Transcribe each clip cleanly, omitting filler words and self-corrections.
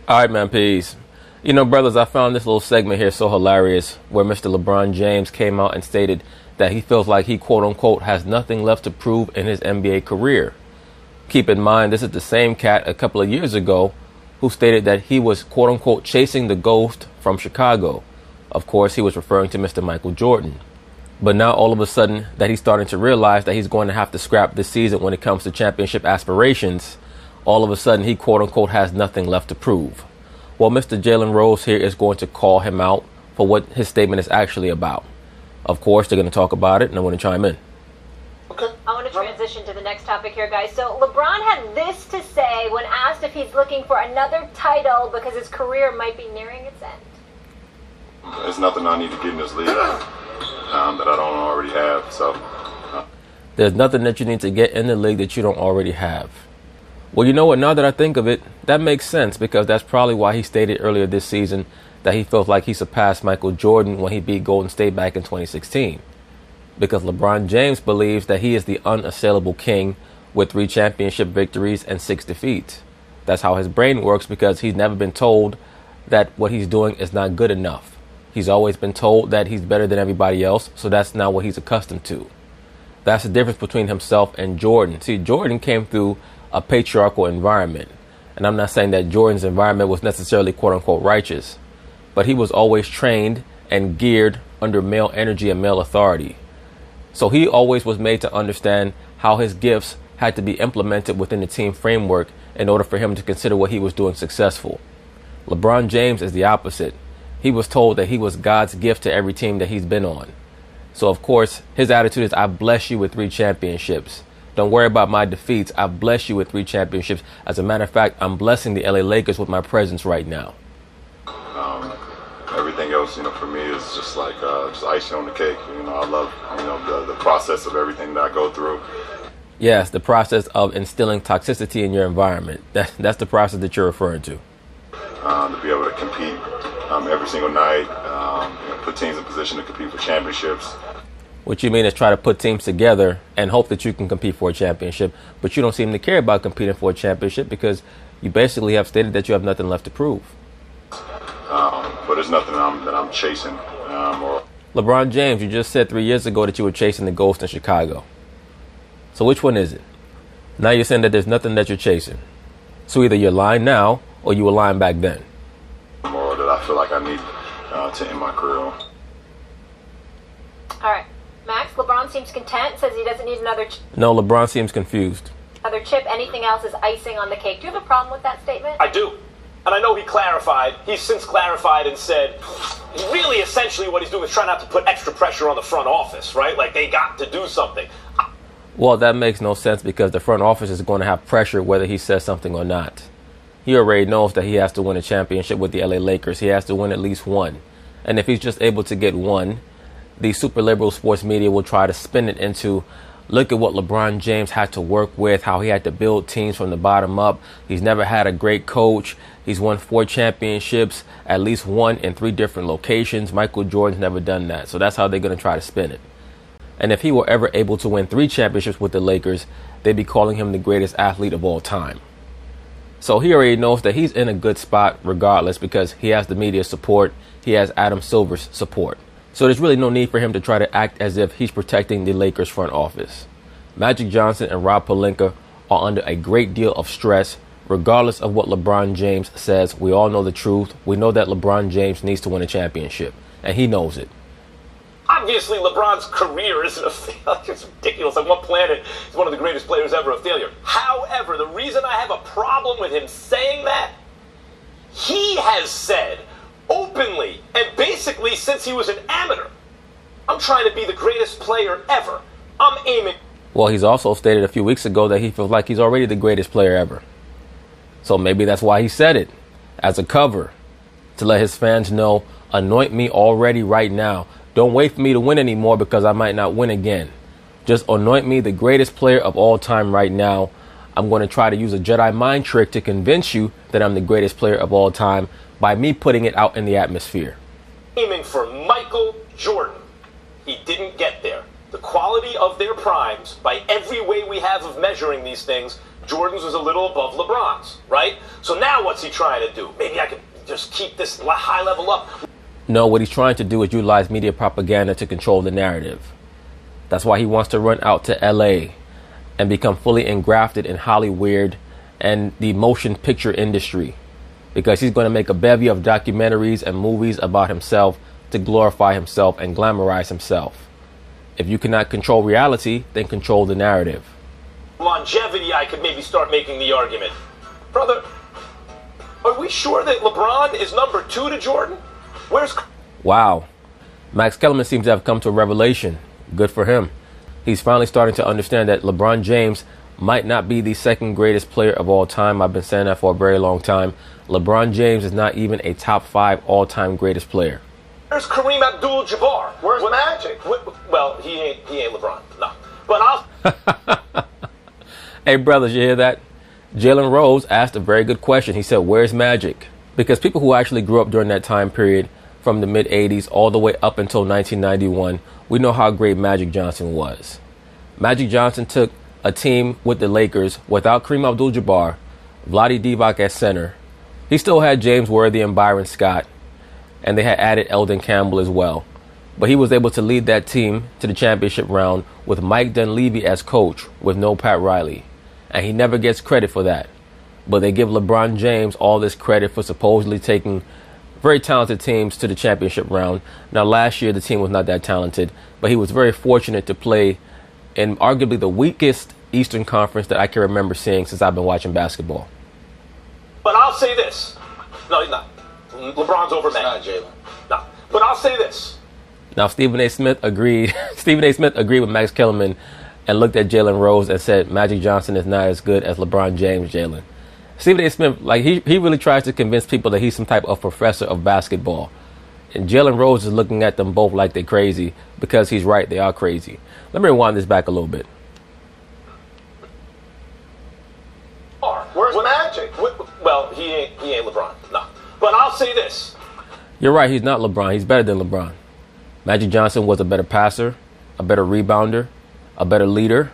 All right, man, peace. You know, brothers, I found this little segment here so hilarious where Mr. LeBron James came out and stated that he feels like he, quote unquote, has nothing left to prove in his NBA career. Keep in mind, this is the same cat a couple of years ago who stated that he was, quote unquote, chasing the ghost from Chicago. Of course, he was referring to Mr. Michael Jordan. But now all of a sudden that he's starting to realize that he's going to have to scrap this season when it comes to championship aspirations, all of a sudden he, quote unquote, has nothing left to prove. Well, Mr. Jalen Rose here is going to call him out for what his statement is actually about. Of course, they're going to talk about it, and I'm going to chime in. Okay. I want to transition to the next topic here, guys. So LeBron had this to say when asked if he's looking for another title because his career might be nearing its end. There's nothing I need to get in this league that I don't already have. So there's nothing that you need to get in the league that you don't already have. Well, you know what? Now that I think of it, that makes sense because that's probably why he stated earlier this season that he feels like he surpassed Michael Jordan when he beat Golden State back in 2016. Because LeBron James believes that he is the unassailable king with 3 championship victories and 6 defeats. That's how his brain works because he's never been told that what he's doing is not good enough. He's always been told that he's better than everybody else, so that's not what he's accustomed to. That's the difference between himself and Jordan. See, Jordan came through a patriarchal environment. And I'm not saying that Jordan's environment was necessarily quote unquote righteous, but he was always trained and geared under male energy and male authority. So he always was made to understand how his gifts had to be implemented within the team framework in order for him to consider what he was doing successful. LeBron James is the opposite. He was told that he was God's gift to every team that he's been on. So of course, his attitude is, I bless you with 3 championships. Don't worry about my defeats. I bless you with 3 championships. As a matter of fact, I'm blessing the LA Lakers with my presence right now. Everything else, for me is just like just icing on the cake. I love, the process of everything that I go through. Yes, the process of instilling toxicity in your environment. That's the process that you're referring to. To be able to compete every single night, put teams in position to compete for championships. What you mean is try to put teams together and hope that you can compete for a championship, but you don't seem to care about competing for a championship because you basically have stated that you have nothing left to prove. But there's nothing that I'm chasing. LeBron James, you just said 3 years ago that you were chasing the ghost in Chicago. So which one is it? Now you're saying that there's nothing that you're chasing. So either you're lying now or you were lying back then. Or that I feel like I need to end my career on. All right. Max, LeBron seems content, says he doesn't need another No, LeBron seems confused. Another chip. Anything else is icing on the cake. Do you have a problem with that statement? I do. And I know he's since clarified and said, really essentially what he's doing is trying not to put extra pressure on the front office, right? Like they got to do something. Well, that makes no sense because the front office is going to have pressure whether he says something or not. He already knows that he has to win a championship with the LA Lakers. He has to win at least one. And if he's just able to get one, the super liberal sports media will try to spin it into, look at what LeBron James had to work with, how he had to build teams from the bottom up. He's never had a great coach. He's won 4 championships, at least 1 in 3 different locations. Michael Jordan's never done that. So that's how they're going to try to spin it. And if he were ever able to win 3 championships with the Lakers, they'd be calling him the greatest athlete of all time. So he already knows that he's in a good spot regardless because he has the media support. He has Adam Silver's support. So there's really no need for him to try to act as if he's protecting the Lakers front office. Magic Johnson and Rob Pelinka are under a great deal of stress, regardless of what LeBron James says. We all know the truth. We know that LeBron James needs to win a championship, and he knows it. Obviously, LeBron's career isn't a failure. It's ridiculous. On what planet is one of the greatest players ever a failure? However, the reason I have a problem with him saying that, he has said openly and basically since he was an amateur, I'm trying to be the greatest player ever. I'm aiming. Well, he's also stated a few weeks ago that he feels like he's already the greatest player ever. So maybe that's why he said it as a cover to let his fans know, anoint me already right now. Don't wait for me to win anymore because I might not win again. Just anoint me the greatest player of all time right now. I'm going to try to use a Jedi mind trick to convince you that I'm the greatest player of all time by me putting it out in the atmosphere. Aiming for Michael Jordan. He didn't get there. The quality of their primes, by every way we have of measuring these things, Jordan's was a little above LeBron's, right? So now what's he trying to do? Maybe I could just keep this high level up. No, what he's trying to do is utilize media propaganda to control the narrative. That's why he wants to run out to LA and become fully engrafted in Hollywood and the motion picture industry, because he's going to make a bevy of documentaries and movies about himself to glorify himself and glamorize himself. If you cannot control reality, then control the narrative. Longevity, I could maybe start making the argument. Brother, are we sure that LeBron is number 2 to Jordan? Wow. Max Kellerman seems to have come to a revelation. Good for him. He's finally starting to understand that LeBron James might not be the second greatest player of all time. I've been saying that for a very long time. LeBron James is not even a top 5 all-time greatest player. Where's Kareem Abdul-Jabbar? Where's Magic? Well, he ain't LeBron. No. But I'll... Hey, brothers, you hear that? Jalen Rose asked a very good question. He said, where's Magic? Because people who actually grew up during that time period, from the mid-'80s all the way up until 1991, we know how great Magic Johnson was. Magic Johnson took a team with the Lakers without Kareem Abdul-Jabbar, Vlade Divac at center. He still had James Worthy and Byron Scott, and they had added Eldon Campbell as well. But he was able to lead that team to the championship round with Mike Dunleavy as coach with no Pat Riley. And he never gets credit for that. But they give LeBron James all this credit for supposedly taking very talented teams to the championship round. Now, last year, the team was not that talented, but he was very fortunate to play in arguably the weakest Eastern Conference that I can remember seeing since I've been watching basketball. But I'll say this. No, he's not. LeBron's over Magic. Jalen. No. But I'll say this. Now, Stephen A. Smith agreed. Stephen A. Smith agreed with Max Kellerman and looked at Jalen Rose and said Magic Johnson is not as good as LeBron James, Jalen. Stephen A. Smith, he really tries to convince people that he's some type of professor of basketball. And Jalen Rose is looking at them both like they're crazy because he's right, they are crazy. Let me rewind this back a little bit. Where's Magic? Well, he ain't LeBron. No. But I'll say this. You're right, he's not LeBron. He's better than LeBron. Magic Johnson was a better passer, a better rebounder, a better leader,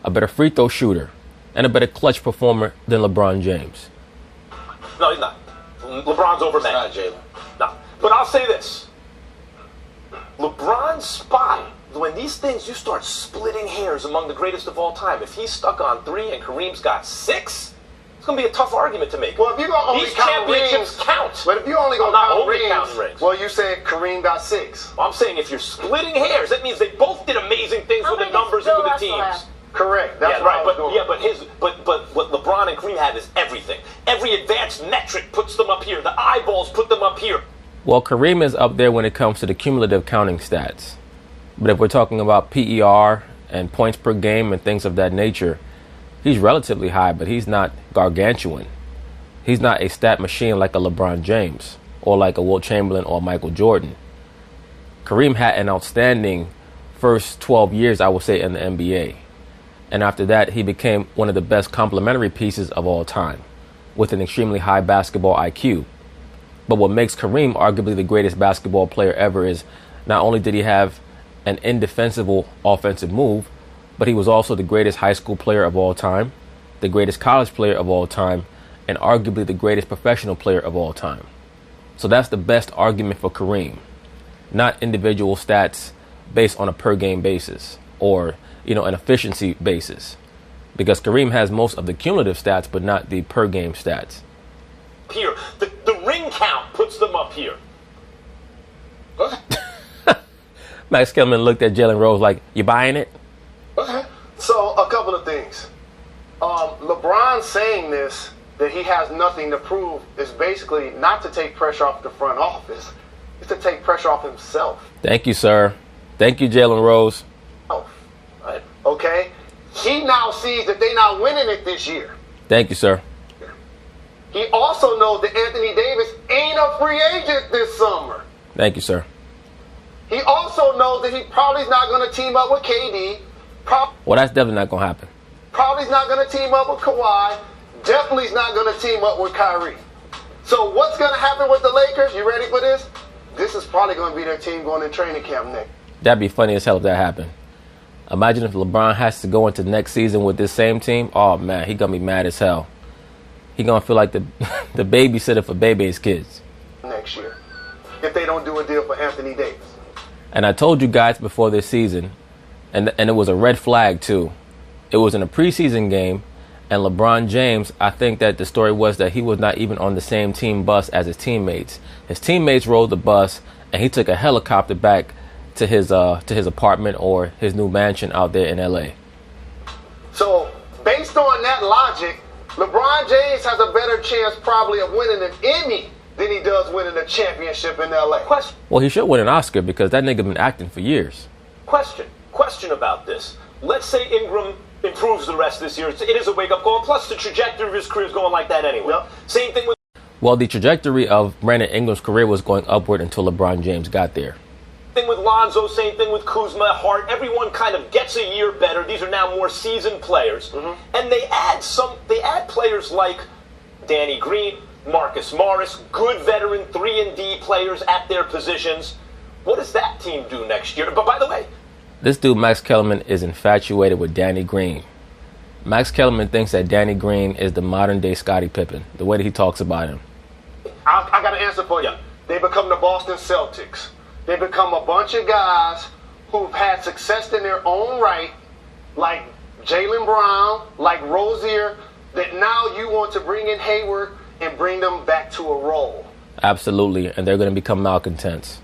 a better free throw shooter, and a better clutch performer than LeBron James. No, he's not. LeBron's over Magic. Jalen. No. But I'll say this. LeBron's spot, when these things, you start splitting hairs among the greatest of all time. If he's stuck on 3 and Kareem's got 6, it's going to be a tough argument to make. Well, if you're going to only these count championships rings, count. But if you only going to count rings. Well, you said Kareem got 6. I'm saying if you're splitting hairs, that means they both did amazing things with the numbers and with the teams. Correct. That's right. But But what LeBron and Kareem have is everything. Every advanced metric puts them up here. The eyeballs put them up here. Well, Kareem is up there when it comes to the cumulative counting stats. But if we're talking about PER and points per game and things of that nature, he's relatively high, but he's not gargantuan. He's not a stat machine like a LeBron James or like a Wilt Chamberlain or Michael Jordan. Kareem had an outstanding first 12 years, I would say, in the NBA. And after that, he became one of the best complementary pieces of all time with an extremely high basketball IQ. But what makes Kareem arguably the greatest basketball player ever is not only did he have an indefensible offensive move, but he was also the greatest high school player of all time, the greatest college player of all time, and arguably the greatest professional player of all time. So that's the best argument for Kareem, not individual stats based on a per game basis or, an efficiency basis, because Kareem has most of the cumulative stats, but not the per game stats. Here, the ring count puts them up here. Max Kellerman looked at Jalen Rose like, you buying it? Okay. So, a couple of things. LeBron saying this, that he has nothing to prove, is basically not to take pressure off the front office. It's to take pressure off himself. Thank you, sir. Thank you, Jalen Rose. Right. Okay? He now sees that they're not winning it this year. Thank you, sir. He also knows that Anthony Davis ain't a free agent this summer. Thank you, sir. He also knows that he probably is not going to team up with KD. Well, that's definitely not going to happen. Probably not going to team up with Kawhi. Definitely is not going to team up with Kyrie. So what's going to happen with the Lakers? You ready for this? This is probably going to be their team going in training camp next. That'd be funny as hell if that happened. Imagine if LeBron has to go into next season with this same team. Oh, man, he's going to be mad as hell. He's going to feel like the babysitter for Bebe's kids. Next year, if they don't do a deal for Anthony Davis. And I told you guys before this season, and it was a red flag too. It was in a preseason game, and LeBron James, I think that the story was that he was not even on the same team bus as his teammates. His teammates rode the bus, and he took a helicopter back to his apartment or his new mansion out there in LA. So, based on that logic, LeBron James has a better chance probably of winning an Emmy than he does winning a championship in LA. Question. Well, he should win an Oscar because that nigga been acting for years. Question about this. Let's say Ingram improves the rest of this year. It is a wake-up call. Plus, the trajectory of his career is going like that anyway. Yep. Same thing with... Well, the trajectory of Brandon Ingram's career was going upward until LeBron James got there. Thing with Lonzo, same thing with Kuzma, Hart. Everyone kind of gets a year better. These are now more seasoned players. Mm-hmm. And they add players like Danny Green, Marcus Morris, good veteran 3-and-D players at their positions. What does that team do next year? But by the way, this dude, Max Kellerman, is infatuated with Danny Green. Max Kellerman thinks that Danny Green is the modern-day Scottie Pippen, the way that he talks about him. I got an answer for you. They become the Boston Celtics. They become a bunch of guys who've had success in their own right, like Jalen Brown, like Rozier, that now you want to bring in Hayward and bring them back to a role. Absolutely, and they're going to become malcontents.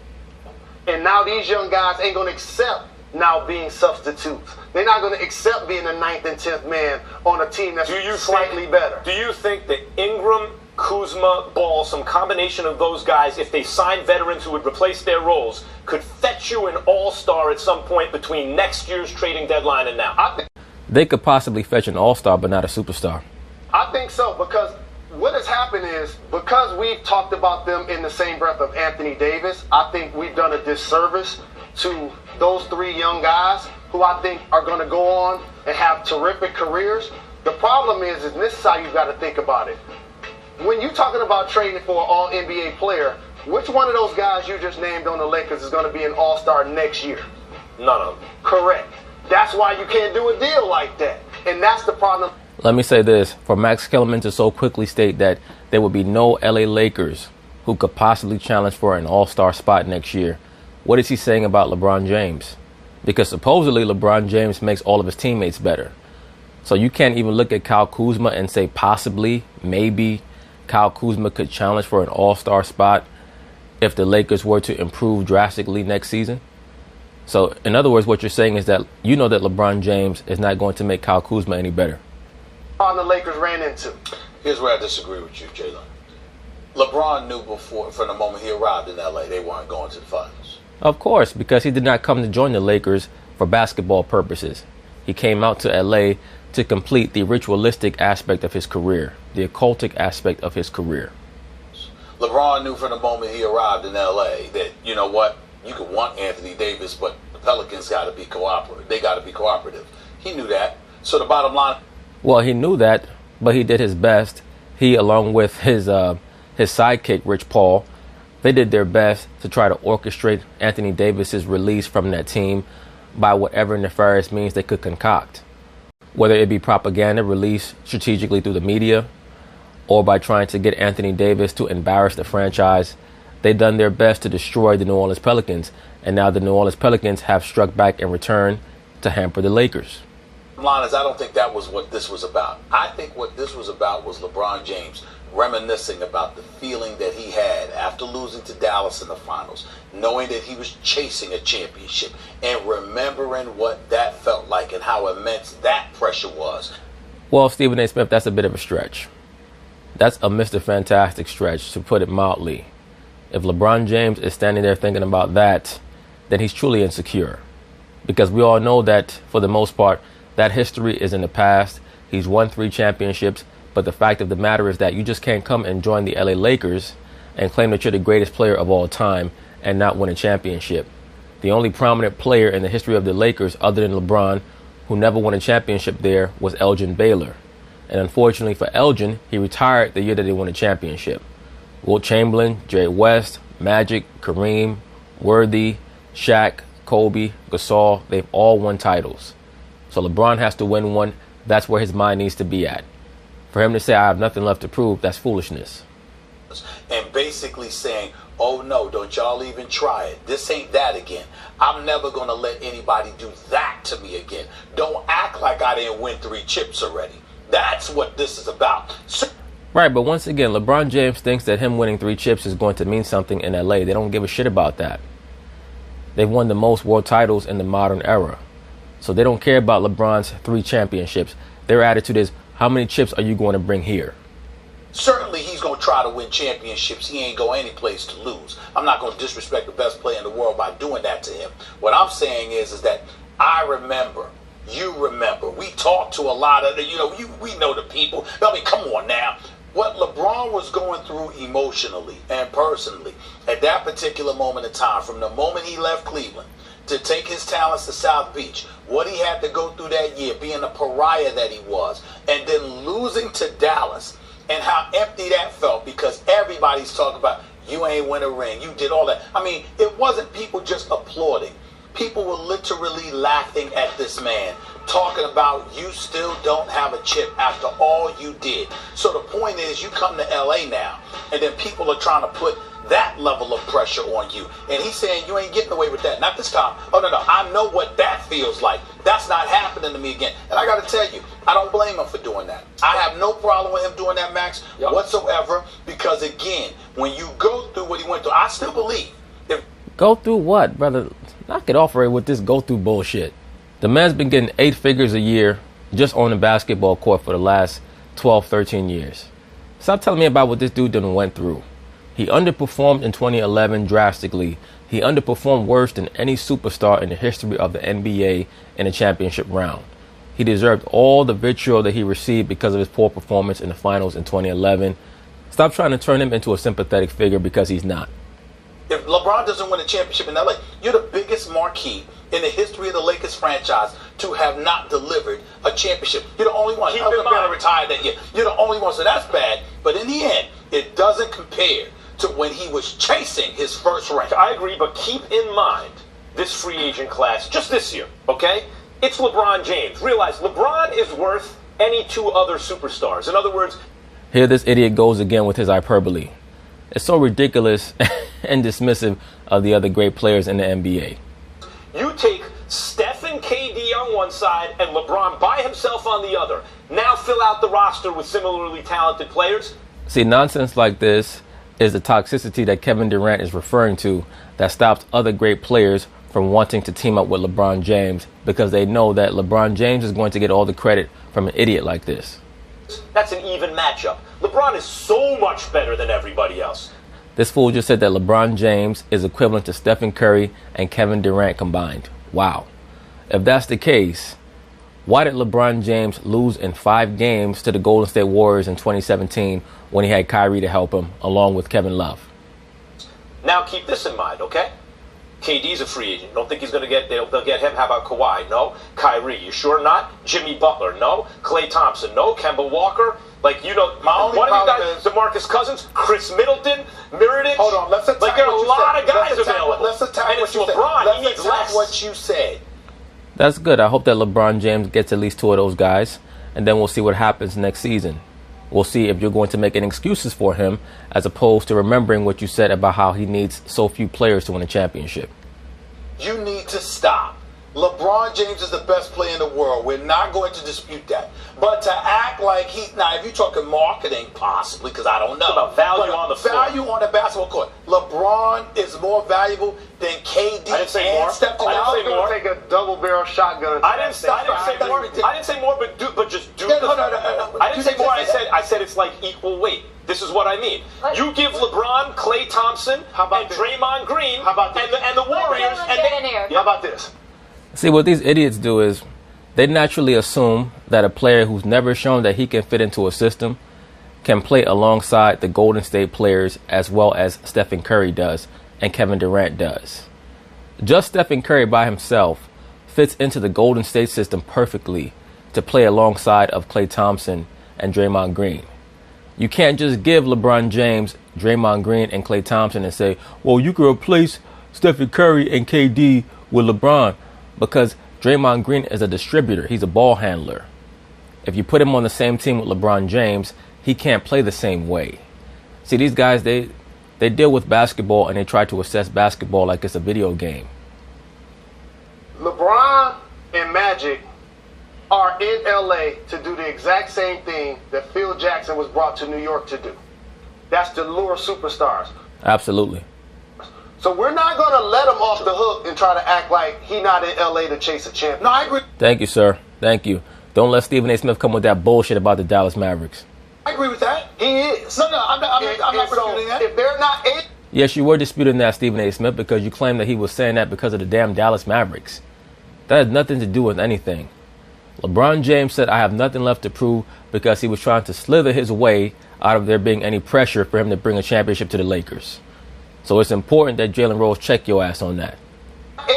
And now these young guys ain't going to accept now being substitutes. They're not going to accept being the 9th and 10th man on a team that's slightly better. Do you think that Ingram, Kuzma, Ball, some combination of those guys, if they sign veterans who would replace their roles, could fetch you an all-star at some point between next year's trading deadline and now? They could possibly fetch an all-star, but not a superstar. I think so, because what has happened is, because we've talked about them in the same breath of Anthony Davis, I think we've done a disservice to those 3 young guys who I think are going to go on and have terrific careers. The problem is this is how you've got to think about it. When you're talking about trading for an all-NBA player, which one of those guys you just named on the Lakers is going to be an all-star next year? None of them. Correct. That's why you can't do a deal like that. And that's the problem. Let me say this. For Max Kellerman to so quickly state that there would be no LA Lakers who could possibly challenge for an all-star spot next year, what is he saying about LeBron James? Because supposedly LeBron James makes all of his teammates better. So you can't even look at Kyle Kuzma and say possibly, maybe Kyle Kuzma could challenge for an all-star spot if the Lakers were to improve drastically next season. So in other words, what you're saying is that you know that LeBron James is not going to make Kyle Kuzma any better. The Lakers ran into. Here's where I disagree with you, Jalen. LeBron knew before, from the moment he arrived in LA, they weren't going to the finals. Of course, because he did not come to join the Lakers for basketball purposes. He came out to LA to complete the ritualistic aspect of his career, the occultic aspect of his career. LeBron knew from the moment he arrived in LA that, you know what, you could want Anthony Davis, but the Pelicans got to be cooperative. They got to be cooperative. He knew that. So the bottom line. Well, he knew that, but he did his best. He, along with his sidekick, Rich Paul, they did their best to try to orchestrate Anthony Davis's release from that team by whatever nefarious means they could concoct. Whether it be propaganda released strategically through the media or by trying to get Anthony Davis to embarrass the franchise, they done their best to destroy the New Orleans Pelicans. And now the New Orleans Pelicans have struck back in return to hamper the Lakers. Line is, I don't think that was what this was about. I think what this was about was LeBron James reminiscing about the feeling that he had after losing to Dallas in the finals, knowing that he was chasing a championship and remembering what that felt like and how immense that pressure was. Well, Stephen A. Smith, that's a bit of a stretch. That's a Mr. Fantastic stretch, to put it mildly. If LeBron James is standing there thinking about that, then he's truly insecure. Because we all know that, for the most part, that history is in the past. He's won 3 championships. But the fact of the matter is that you just can't come and join the LA Lakers and claim that you're the greatest player of all time and not win a championship. The only prominent player in the history of the Lakers, other than LeBron, who never won a championship there, was Elgin Baylor. And unfortunately for Elgin, he retired the year that he won a championship. Wilt Chamberlain, Jerry West, Magic, Kareem, Worthy, Shaq, Kobe, Gasol, they've all won titles. So LeBron has to win one. That's where his mind needs to be at. For him to say, I have nothing left to prove, that's foolishness. And basically saying, oh no, don't y'all even try it. This ain't that again. I'm never going to let anybody do that to me again. Don't act like I didn't win 3 chips already. That's what this is about. Right, but once again, LeBron James thinks that him winning 3 chips is going to mean something in LA. They don't give a shit about that. They've won the most world titles in the modern era. So they don't care about LeBron's 3 championships. Their attitude is, how many chips are you going to bring here? Certainly he's going to try to win championships. He ain't going any place to lose. I'm not going to disrespect the best player in the world by doing that to him. What I'm saying is that I remember, you remember, we talked to a lot of the, we know the people. I mean, come on now. What LeBron was going through emotionally and personally at that particular moment in time, from the moment he left Cleveland to take his talents to South Beach, what he had to go through that year, being a pariah that he was, and then losing to Dallas, and how empty that felt because everybody's talking about, you ain't win a ring, you did all that. I mean, it wasn't people just applauding. People were literally laughing at this man, talking about you still don't have a chip after all you did. So the point is, you come to LA now, and then people are trying to put that level of pressure on you. And he's saying, you ain't getting away with that. Not this time. Oh, no. I know what that feels like. That's not happening to me again. And I got to tell you, I don't blame him for doing that. I have no problem with him doing that, Max, whatsoever. Because, again, when you go through what he went through, I still believe. Go through what, brother? Knock it off right with this go through bullshit. The man's been getting 8 figures a year just on the basketball court for the last 12, 13 years. Stop telling me about what this dude done went through. He underperformed in 2011 drastically. He underperformed worse than any superstar in the history of the NBA in the championship round. He deserved all the vitriol that he received because of his poor performance in the finals in 2011. Stop trying to turn him into a sympathetic figure because he's not. If LeBron doesn't win a championship in LA, you're the biggest marquee in the history of the Lakers franchise to have not delivered a championship. You're the only one. Keep in mind, retired that year. You're the only one, so that's bad. But in the end, it doesn't compare to when he was chasing his first ring. I agree, but keep in mind this free agent class just this year, okay? It's LeBron James. Realize LeBron is worth any 2 other superstars. In other words, here this idiot goes again with his hyperbole. It's so ridiculous and dismissive of the other great players in the NBA. You take Steph and KD on one side and LeBron by himself on the other. Now fill out the roster with similarly talented players. See, nonsense like this is the toxicity that Kevin Durant is referring to that stops other great players from wanting to team up with LeBron James because they know that LeBron James is going to get all the credit from an idiot like this. That's an even matchup. LeBron is so much better than everybody else. This fool just said that LeBron James is equivalent to Stephen Curry and Kevin Durant combined. Wow. If that's the case, why did LeBron James lose in 5 games to the Golden State Warriors in 2017 when he had Kyrie to help him, along with Kevin Love? Now keep this in mind, okay? KD's a free agent. Don't think he's going to get, they'll get him. How about Kawhi? No. Kyrie, you sure not? Jimmy Butler? No. Klay Thompson? No. Kemba Walker? Like, my only one of you guys, DeMarcus Cousins, Chris Middleton, Mirotic. Hold on, let's attack there are a lot of guys available. Let's attack what you LeBron. He needs less. What you said. That's good. I hope that LeBron James gets at least 2 of those guys, and then we'll see what happens next season. We'll see if you're going to make any excuses for him as opposed to remembering what you said about how he needs so few players to win a championship. You need to stop. LeBron James is the best player in the world. We're not going to dispute that. But to act like now, if you're talking marketing, possibly, because I don't know. It's about value on the floor. Value on the basketball court. LeBron is more valuable than KD I didn't say more. Steph Curry. I was going to take a double-barrel shotgun. I didn't say more, but just do it. I didn't say more. I said it's like equal weight. This is what I mean. You give LeBron, Klay Thompson, and Draymond Green, and the Warriors, How about this? See, what these idiots do is they naturally assume that a player who's never shown that he can fit into a system can play alongside the Golden State players as well as Stephen Curry does and Kevin Durant does. Just Stephen Curry by himself fits into the Golden State system perfectly to play alongside of Klay Thompson and Draymond Green. You can't just give LeBron James, Draymond Green, and Klay Thompson and say, well, you can replace Stephen Curry and KD with LeBron because Draymond Green is a distributor. He's a ball handler. If you put him on the same team with LeBron James, he can't play the same way. See, these guys, they deal with basketball and they try to assess basketball like it's a video game. LeBron and Magic are in LA to do the exact same thing that Phil Jackson was brought to New York to do. That's to lure superstars. Absolutely. So we're not going to let him off the hook and try to act like he not in LA to chase a champion. No, I agree. Thank you, sir. Thank you. Don't let Stephen A. Smith come with that bullshit about the Dallas Mavericks. I agree with that. He is. No, I'm not so disputing that. if they're not able... Yes, you were disputing that, Stephen A. Smith, because you claimed that he was saying that because of the damn Dallas Mavericks. That has nothing to do with anything. LeBron James said, I have nothing left to prove because he was trying to slither his way out of there being any pressure for him to bring a championship to the Lakers. So it's important that Jalen Rose check your ass on that.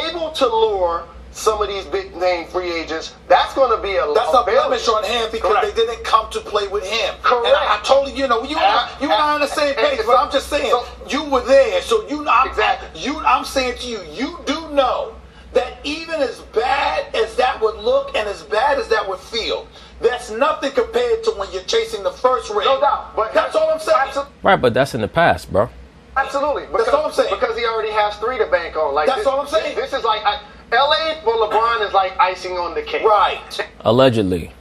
Able to lure some of these big name free agents, that's going to be a That's a blemish on him because Correct. they didn't come to play with him. Correct. And I told you, you and I on the same page, but I'm just saying, you were there, so I'm saying to you, you do know that even as bad as that would look and as bad as that would feel, that's nothing compared to when you're chasing the first ring. No doubt. But that's all I'm saying. Right, but that's in the past, bro. Absolutely. Because, That's all I'm saying. Because he already has 3 to bank on. Like That's all I'm saying. This is like... LA for LeBron is like icing on the cake. Right. Allegedly.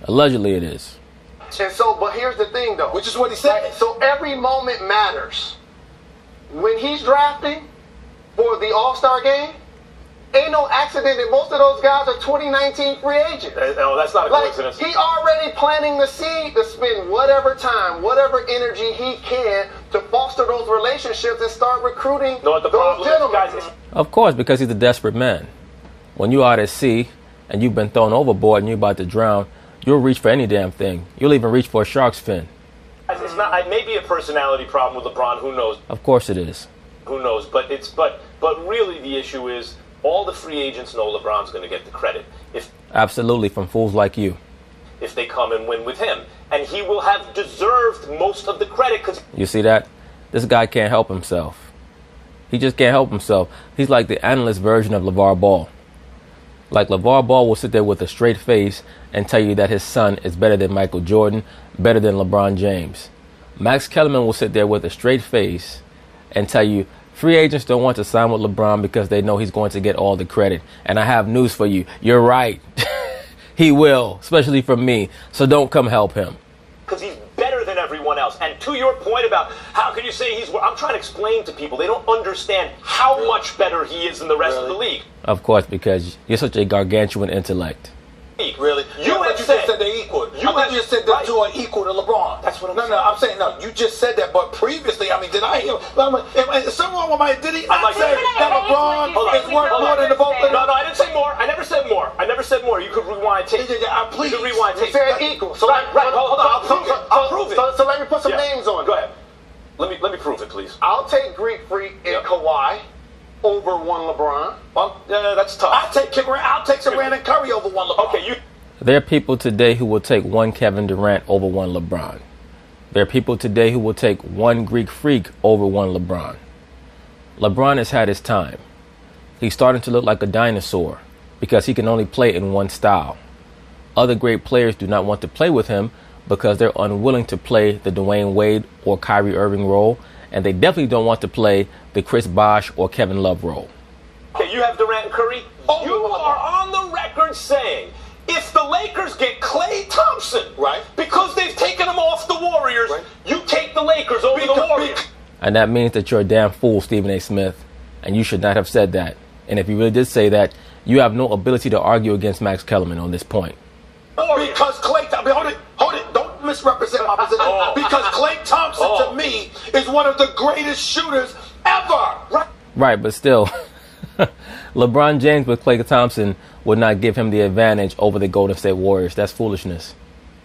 Allegedly it is. And so, but here's the thing though. Which is what he said. So every moment matters. When he's drafting for the All-Star game, ain't no accident that most of those guys are 2019 free agents. No, that's not a coincidence. He already planting the seed to spend whatever time, whatever energy he can to foster those relationships and start recruiting what the those problem gentlemen. is, guys? Of course, because he's a desperate man. When you out at sea and you've been thrown overboard and you're about to drown, you'll reach for any damn thing. You'll even reach for a shark's fin. It's not. It may be a personality problem with LeBron. Who knows? Of course it is. Who knows? But really the issue is all the free agents know LeBron's going to get the credit Absolutely, from fools like you. if they come and win with him, and he will have deserved most of the credit because. You see that? This guy can't help himself. He just can't help himself. He's like the analyst version of LeVar Ball. Like LeVar Ball will sit there with a straight face and tell you that his son is better than Michael Jordan, better than LeBron James. Max Kellerman will sit there with a straight face and tell you free agents don't want to sign with LeBron because they know he's going to get all the credit. And I have news for you. You're right. He will, especially from me. So don't come help him. Because he's better than everyone else. And to your point about how can you say I'm trying to explain to people, they don't understand how much better he is than the rest of the league. Of course, because you're such a gargantuan intellect. Really? You just said they're equal. You just said that two are equal to LeBron. That's what I'm saying. No, I'm saying, no, you just said that, but previously, I mean, did I hear? Is something wrong with my, did he not say that LeBron is worth more than the both of them? No, I didn't say more. I never said more. You could rewind tape. Please. You could rewind tape. They're equal. So right. Hold on. I'll prove it. So let me put some names on it. Go ahead. Let me prove it, please. I'll take Greek Freak and Kawhi over one LeBron. That's tough. I'll take some Brandon Curry over one LeBron. Okay, There are people today who will take one Kevin Durant over one LeBron. There are people today who will take one Greek Freak over one LeBron. LeBron has had his time. He's starting to look like a dinosaur because he can only play in one style. Other great players do not want to play with him because they're unwilling to play the Dwayne Wade or Kyrie Irving role, and they definitely don't want to play the Chris Bosh or Kevin Love role. Okay, you have Durant and Curry. You are on the record saying if the Lakers get Klay Thompson, right, because they've taken him off the Warriors, right, you take the Lakers over the Warriors. And that means that you're a damn fool, Stephen A. Smith, and you should not have said that. And if you really did say that, you have no ability to argue against Max Kellerman on this point. Because Klay Thompson, hold it, don't misrepresent my position. Because Klay Thompson, to me, is one of the greatest shooters ever. Right, but still, LeBron James with Klay Thompson would not give him the advantage over the Golden State Warriors. That's foolishness.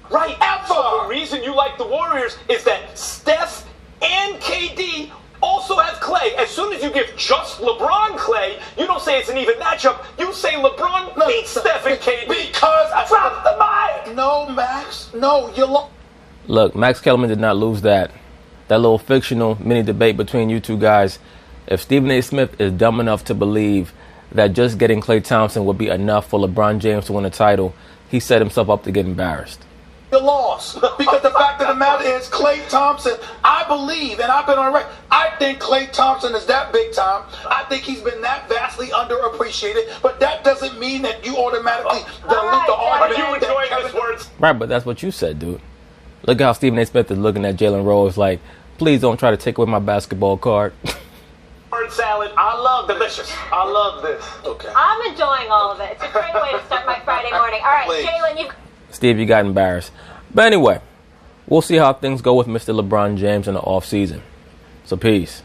Right, ever. So the reason you like the Warriors is that Steph and KD also have Klay. As soon as you give just LeBron Klay, you don't say it's an even matchup. You say LeBron beats Steph and KD. Because I dropped the mic. No, Max. No, you're Look, Max Kellerman did not lose that little fictional mini debate between you two guys. If Stephen A. Smith is dumb enough to believe that just getting Klay Thompson would be enough for LeBron James to win a title, he set himself up to get embarrassed. The loss, because the fact of the matter is Klay Thompson, I believe, and I've been on record, I think Klay Thompson is that big time. I think he's been that vastly underappreciated, but that doesn't mean that you automatically dilute the argument. Are you enjoying his words? Right, but that's what you said, dude. Look how Stephen A. Smith is looking at Jalen Rose like, please don't try to take away my basketball card. Word salad. I love delicious. I love this. Okay. I'm enjoying all of it. It's a great way to start my Friday morning. All right, Please. Jalen, you've... Steve, you got embarrassed. But anyway, we'll see how things go with Mr. LeBron James in the offseason. So peace.